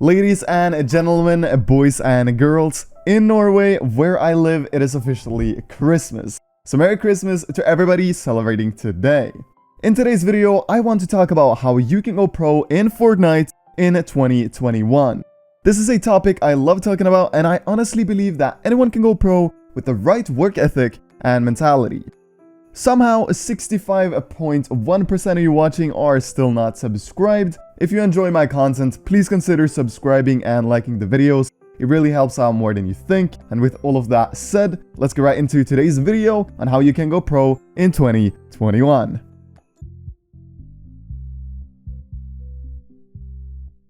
Ladies and gentlemen, boys and girls, in Norway, where I live, it is officially Christmas. So Merry Christmas to everybody celebrating today. In today's video, I want to talk about how you can go pro in Fortnite in 2021. This is a topic I love talking about, and I honestly believe that anyone can go pro with the right work ethic and mentality. Somehow, 65.1% of you watching are still not subscribed. If you enjoy my content, please consider subscribing and liking the videos. It really helps out more than you think. And with all of that said, let's get right into today's video on how you can go pro in 2021.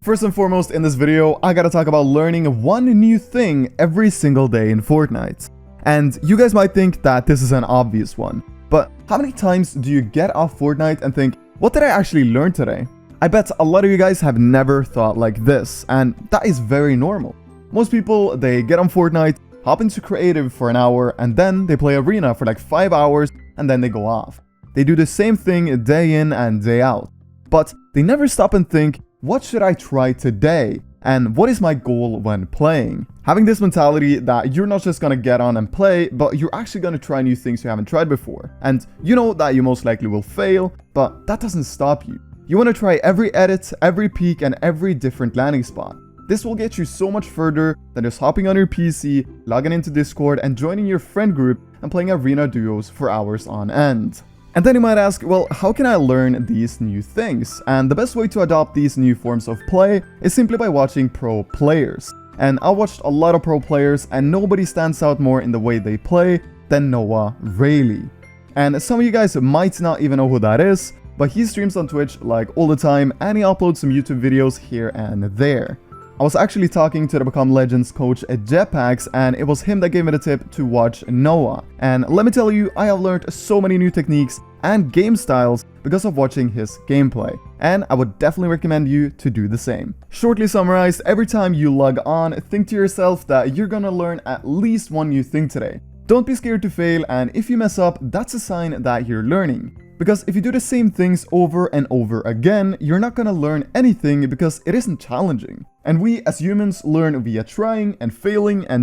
First and foremost in this video, I gotta talk about learning one new thing every single day in Fortnite. And you guys might think that this is an obvious one. But how many times do you get off Fortnite and think, what did I actually learn today? I bet a lot of you guys have never thought like this, and that is very normal. Most people, they get on Fortnite, hop into creative for an hour, and then they play arena for like 5 hours, and then they go off. They do the same thing day in and day out. But they never stop and think, what should I try today? And what is my goal when playing? Having this mentality that you're not just gonna get on and play, but you're actually gonna try new things you haven't tried before. And you know that you most likely will fail, but that doesn't stop you. You wanna try every edit, every peak, and every different landing spot. This will get you so much further than just hopping on your PC, logging into Discord, and joining your friend group and playing arena duos for hours on end. And then you might ask, well, how can I learn these new things? And the best way to adopt these new forms of play is simply by watching pro players. And I watched a lot of pro players, and nobody stands out more in the way they play than Noah Rayleigh. And some of you guys might not even know who that is, but he streams on Twitch like all the time, and he uploads some YouTube videos here and there. I was actually talking to the Become Legends coach at Jetpacks, and it was him that gave me the tip to watch Noah. And let me tell you, I have learned so many new techniques and game styles because of watching his gameplay, and I would definitely recommend you to do the same. Shortly summarized, every time you log on, think to yourself that you're gonna learn at least one new thing today. Don't be scared to fail, and if you mess up, that's a sign that you're learning. Because if you do the same things over and over again, you're not gonna learn anything because it isn't challenging. And we as humans learn via trying and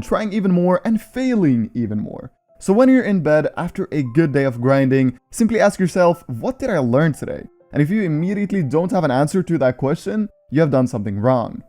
trying even more and failing even more. So when you're in bed after a good day of grinding, simply ask yourself, what did I learn today? And if you immediately don't have an answer to that question, you have done something wrong.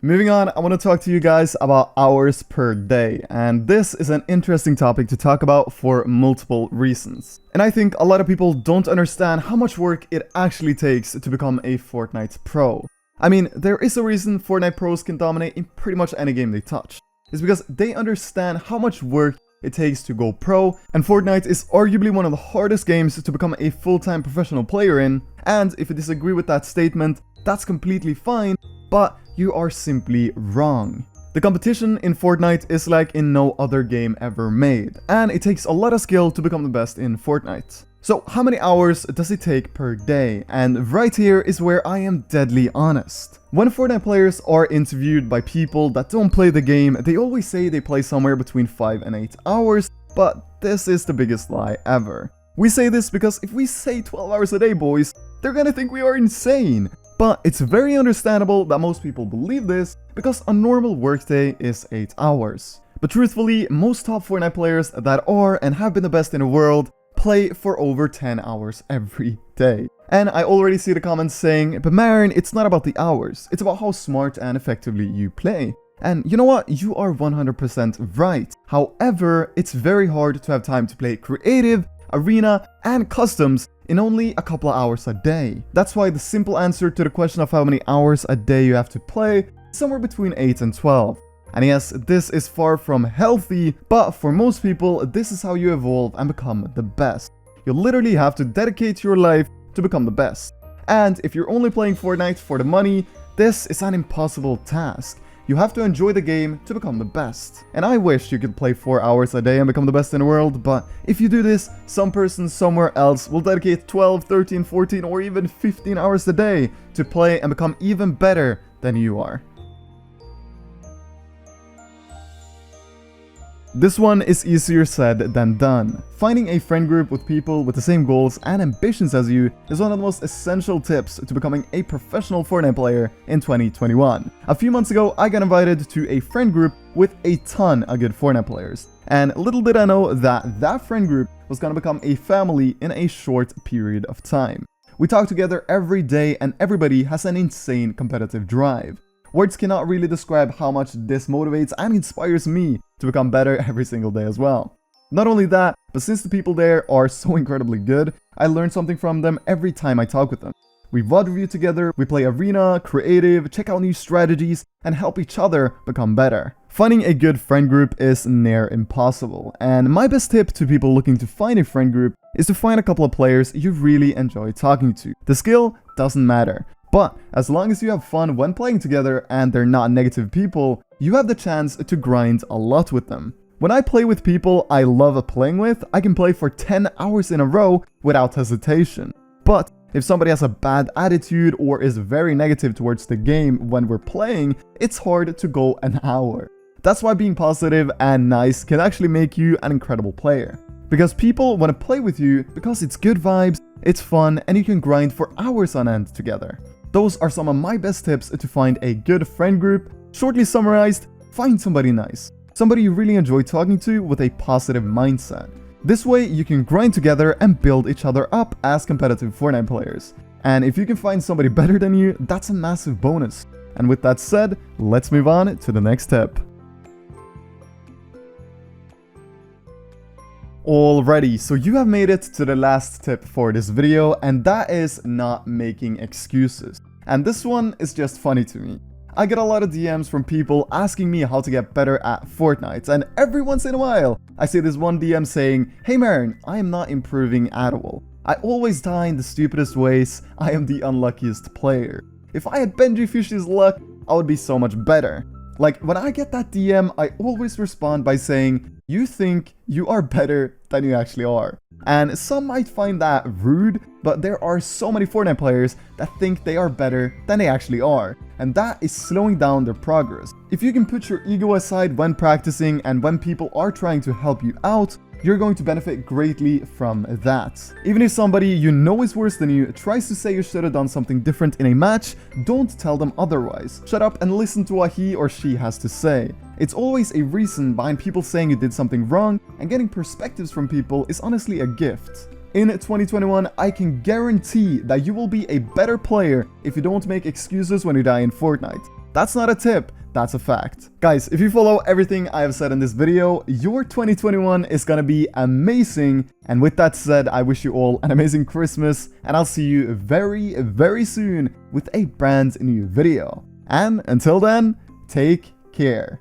Moving on, I want to talk to you guys about hours per day, and this is an interesting topic to talk about for multiple reasons. And I think a lot of people don't understand how much work it actually takes to become a Fortnite pro. I mean, there is a reason Fortnite pros can dominate in pretty much any game they touch. It's because they understand how much work it takes to go pro, and Fortnite is arguably one of the hardest games to become a full-time professional player in, and if you disagree with that statement, that's completely fine, but you are simply wrong. The competition in Fortnite is like in no other game ever made, and it takes a lot of skill to become the best in Fortnite. So how many hours does it take per day? And right here is where I am deadly honest. When Fortnite players are interviewed by people that don't play the game, they always say they play somewhere between 5 and 8 hours, but this is the biggest lie ever. We say this because if we say 12 hours a day, boys, they're gonna think we are insane. But it's very understandable that most people believe this because a normal workday is 8 hours. But truthfully, most top Fortnite players that are and have been the best in the world play for over 10 hours every day. And I already see the comments saying, but Marin, it's not about the hours, it's about how smart and effectively you play. And you know what? You are 100% right. However, it's very hard to have time to play creative, arena, and customs in only a couple of hours a day. That's why the simple answer to the question of how many hours a day you have to play is somewhere between 8 and 12. And yes, this is far from healthy, but for most people, this is how you evolve and become the best. You literally have to dedicate your life to become the best. And if you're only playing Fortnite for the money, this is an impossible task. You have to enjoy the game to become the best. And I wish you could play 4 hours a day and become the best in the world, but if you do this, some person somewhere else will dedicate 12, 13, 14, or even 15 hours a day to play and become even better than you are. This one is easier said than done. Finding a friend group with people with the same goals and ambitions as you is one of the most essential tips to becoming a professional Fortnite player in 2021. A few months ago, I got invited to a friend group with a ton of good Fortnite players. And little did I know that that friend group was gonna become a family in a short period of time. We talk together every day and everybody has an insane competitive drive. Words cannot really describe how much this motivates and inspires me to become better every single day as well. Not only that, but since the people there are so incredibly good, I learn something from them every time I talk with them. We VOD review together, we play arena, creative, check out new strategies, and help each other become better. Finding a good friend group is near impossible, and my best tip to people looking to find a friend group is to find a couple of players you really enjoy talking to. The skill doesn't matter, but as long as you have fun when playing together and they're not negative people, you have the chance to grind a lot with them. When I play with people I love playing with, I can play for 10 hours in a row without hesitation. But if somebody has a bad attitude or is very negative towards the game when we're playing, it's hard to go an hour. That's why being positive and nice can actually make you an incredible player. Because people want to play with you because it's good vibes, it's fun, and you can grind for hours on end together. Those are some of my best tips to find a good friend group. Shortly summarized, find somebody nice. Somebody you really enjoy talking to with a positive mindset. This way you can grind together and build each other up as competitive Fortnite players. And if you can find somebody better than you, that's a massive bonus. And with that said, let's move on to the next tip. Alrighty, so you have made it to the last tip for this video, and that is not making excuses. And this one is just funny to me. I get a lot of DMs from people asking me how to get better at Fortnite, and every once in a while, I see this one DM saying, "Hey Marin, I am not improving at all. I always die in the stupidest ways, I am the unluckiest player. If I had Benji Fish's luck, I would be so much better." Like, when I get that DM, I always respond by saying, "You think you are better than you actually are." And some might find that rude, but there are so many Fortnite players that think they are better than they actually are, and that is slowing down their progress. If you can put your ego aside when practicing and when people are trying to help you out, you're going to benefit greatly from that. Even if somebody you know is worse than you tries to say you should have done something different in a match, don't tell them otherwise. Shut up and listen to what he or she has to say. It's always a reason behind people saying you did something wrong, and getting perspectives from people is honestly a gift. In 2021, I can guarantee that you will be a better player if you don't make excuses when you die in Fortnite. That's not a tip, that's a fact. Guys, if you follow everything I have said in this video, your 2021 is gonna be amazing. And with that said, I wish you all an amazing Christmas, and I'll see you very, very soon with a brand new video. And until then, take care.